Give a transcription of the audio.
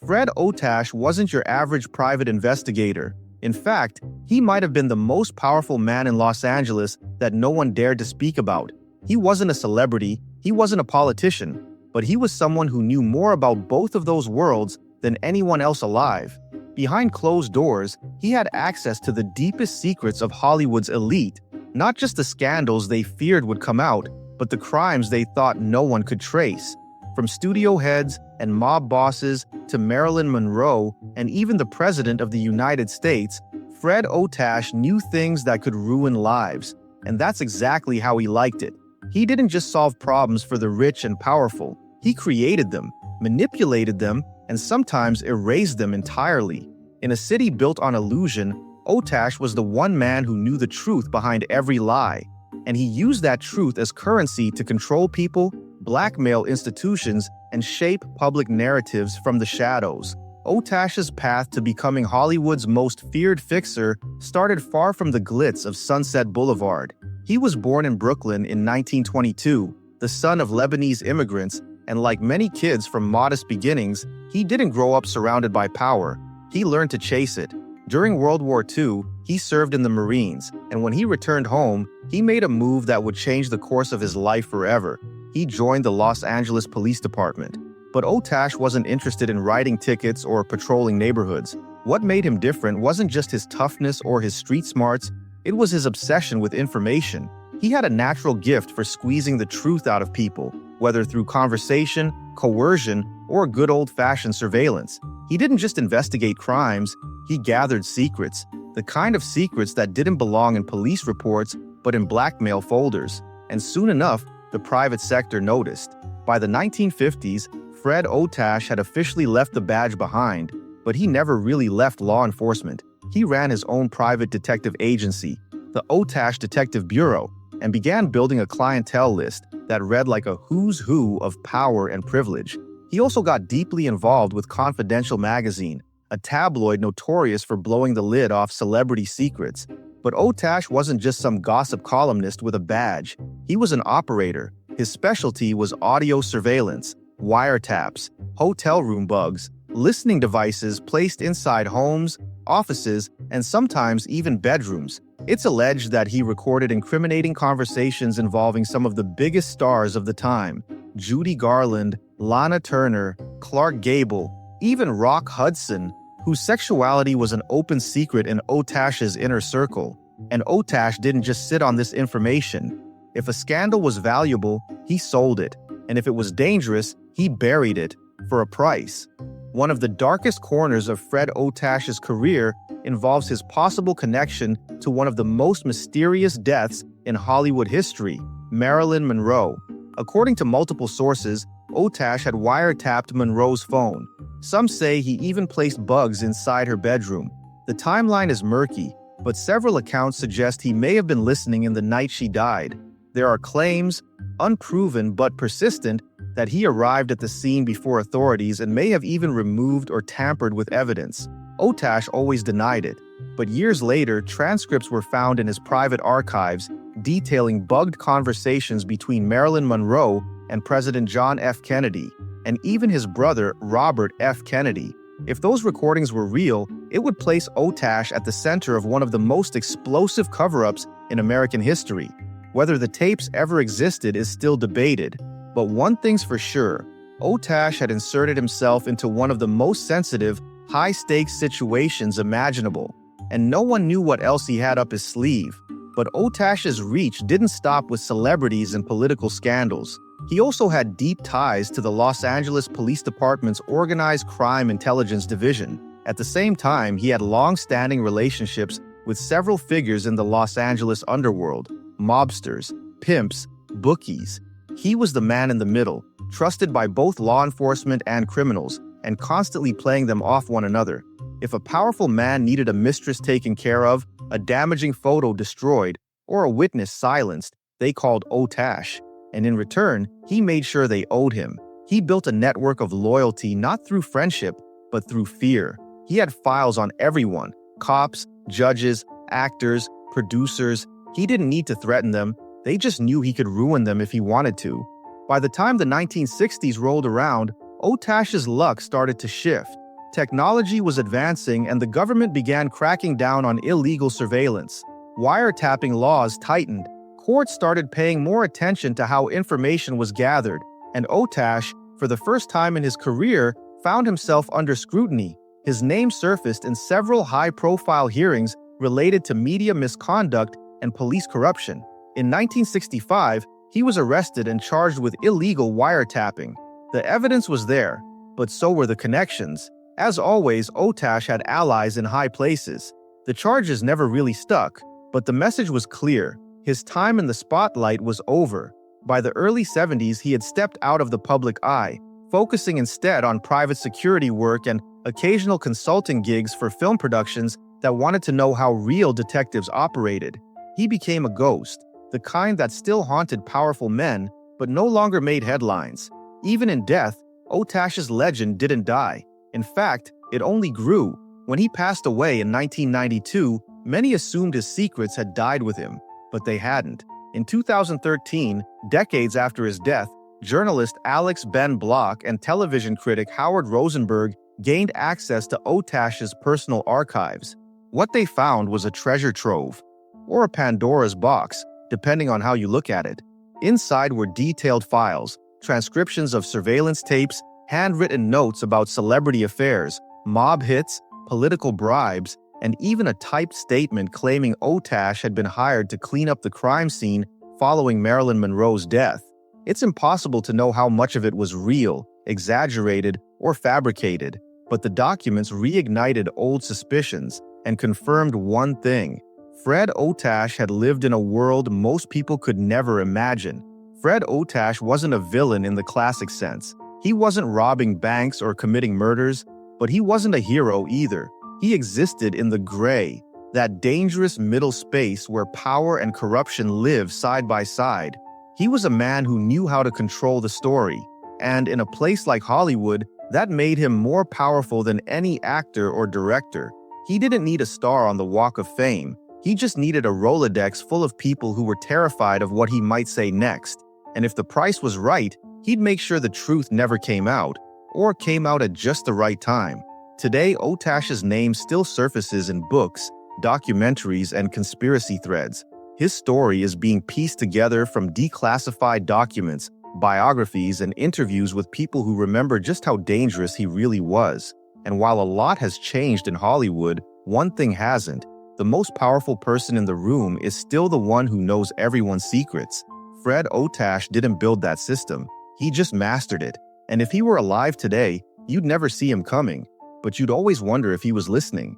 Fred Otash wasn't your average private investigator. In fact, he might have been the most powerful man in Los Angeles that no one dared to speak about. He wasn't a celebrity, he wasn't a politician, but he was someone who knew more about both of those worlds than anyone else alive. Behind closed doors, he had access to the deepest secrets of Hollywood's elite, not just the scandals they feared would come out, but the crimes they thought no one could trace. From studio heads and mob bosses to Marilyn Monroe and even the President of the United States, Fred Otash knew things that could ruin lives, and that's exactly how he liked it. He didn't just solve problems for the rich and powerful. He created them, manipulated them, and sometimes erased them entirely. In a city built on illusion, Otash was the one man who knew the truth behind every lie, and he used that truth as currency to control people, blackmail institutions, and shape public narratives from the shadows. Otash's path to becoming Hollywood's most feared fixer started far from the glitz of Sunset Boulevard. He was born in Brooklyn in 1922, the son of Lebanese immigrants, and like many kids from modest beginnings, he didn't grow up surrounded by power. He learned to chase it. During World War II, he served in the Marines, and when he returned home, he made a move that would change the course of his life forever. He joined the Los Angeles Police Department. But Otash wasn't interested in writing tickets or patrolling neighborhoods. What made him different wasn't just his toughness or his street smarts, it was his obsession with information. He had a natural gift for squeezing the truth out of people, whether through conversation, coercion, or good old-fashioned surveillance. He didn't just investigate crimes, he gathered secrets, the kind of secrets that didn't belong in police reports but in blackmail folders. And soon enough, the private sector noticed. By the 1950s, Fred Otash had officially left the badge behind, but he never really left law enforcement. He ran his own private detective agency, the Otash Detective Bureau, and began building a clientele list that read like a who's who of power and privilege. He also got deeply involved with Confidential magazine, a tabloid notorious for blowing the lid off celebrity secrets. But Otash wasn't just some gossip columnist with a badge. He was an operator. His specialty was audio surveillance, wiretaps, hotel room bugs, listening devices placed inside homes, offices, and sometimes even bedrooms. It's alleged that he recorded incriminating conversations involving some of the biggest stars of the time: Judy Garland, Lana Turner, Clark Gable, even Rock Hudson, whose sexuality was an open secret in Otash's inner circle. And Otash didn't just sit on this information. If a scandal was valuable, he sold it. And if it was dangerous, he buried it for a price. One of the darkest corners of Fred Otash's career involves his possible connection to one of the most mysterious deaths in Hollywood history, Marilyn Monroe. According to multiple sources, Otash had wiretapped Monroe's phone. Some say he even placed bugs inside her bedroom. The timeline is murky, but several accounts suggest he may have been listening in the night she died. There are claims, unproven but persistent, that he arrived at the scene before authorities and may have even removed or tampered with evidence. Otash always denied it, but years later, transcripts were found in his private archives detailing bugged conversations between Marilyn Monroe and President John F. Kennedy, and even his brother, Robert F. Kennedy. If those recordings were real, it would place Otash at the center of one of the most explosive cover-ups in American history. Whether the tapes ever existed is still debated, but one thing's for sure, Otash had inserted himself into one of the most sensitive, high-stakes situations imaginable, and no one knew what else he had up his sleeve. But Otash's reach didn't stop with celebrities and political scandals. He also had deep ties to the Los Angeles Police Department's Organized Crime Intelligence Division. At the same time, he had long-standing relationships with several figures in the Los Angeles underworld: mobsters, pimps, bookies. He was the man in the middle, trusted by both law enforcement and criminals, and constantly playing them off one another. If a powerful man needed a mistress taken care of, a damaging photo destroyed, or a witness silenced, they called Otash. And in return, he made sure they owed him. He built a network of loyalty not through friendship, but through fear. He had files on everyone: cops, judges, actors, producers. He didn't need to threaten them. They just knew he could ruin them if he wanted to. By the time the 1960s rolled around, Otash's luck started to shift. Technology was advancing and the government began cracking down on illegal surveillance. Wiretapping laws tightened. Courts started paying more attention to how information was gathered, and Otash, for the first time in his career, found himself under scrutiny. His name surfaced in several high-profile hearings related to media misconduct and police corruption. In 1965, he was arrested and charged with illegal wiretapping. The evidence was there, but so were the connections. As always, Otash had allies in high places. The charges never really stuck, but the message was clear. His time in the spotlight was over. By the early 70s, he had stepped out of the public eye, focusing instead on private security work and occasional consulting gigs for film productions that wanted to know how real detectives operated. He became a ghost, the kind that still haunted powerful men, but no longer made headlines. Even in death, Otash's legend didn't die. In fact, it only grew. When he passed away in 1992, many assumed his secrets had died with him, but they hadn't. In 2013, decades after his death, journalist Alex Ben Block and television critic Howard Rosenberg gained access to Otash's personal archives. What they found was a treasure trove, or a Pandora's box, depending on how you look at it. Inside were detailed files, transcriptions of surveillance tapes, handwritten notes about celebrity affairs, mob hits, political bribes, and even a typed statement claiming Otash had been hired to clean up the crime scene following Marilyn Monroe's death. It's impossible to know how much of it was real, exaggerated, or fabricated, but the documents reignited old suspicions and confirmed one thing. Fred Otash had lived in a world most people could never imagine. Fred Otash wasn't a villain in the classic sense. He wasn't robbing banks or committing murders, but he wasn't a hero either. He existed in the gray, that dangerous middle space where power and corruption live side by side. He was a man who knew how to control the story, and in a place like Hollywood, that made him more powerful than any actor or director. He didn't need a star on the Walk of Fame. He just needed a Rolodex full of people who were terrified of what he might say next. And if the price was right, he'd make sure the truth never came out, or came out at just the right time. Today, Otash's name still surfaces in books, documentaries, and conspiracy threads. His story is being pieced together from declassified documents, biographies, and interviews with people who remember just how dangerous he really was. And while a lot has changed in Hollywood, one thing hasn't. The most powerful person in the room is still the one who knows everyone's secrets. Fred Otash didn't build that system. He just mastered it. And if he were alive today, you'd never see him coming. But you'd always wonder if he was listening.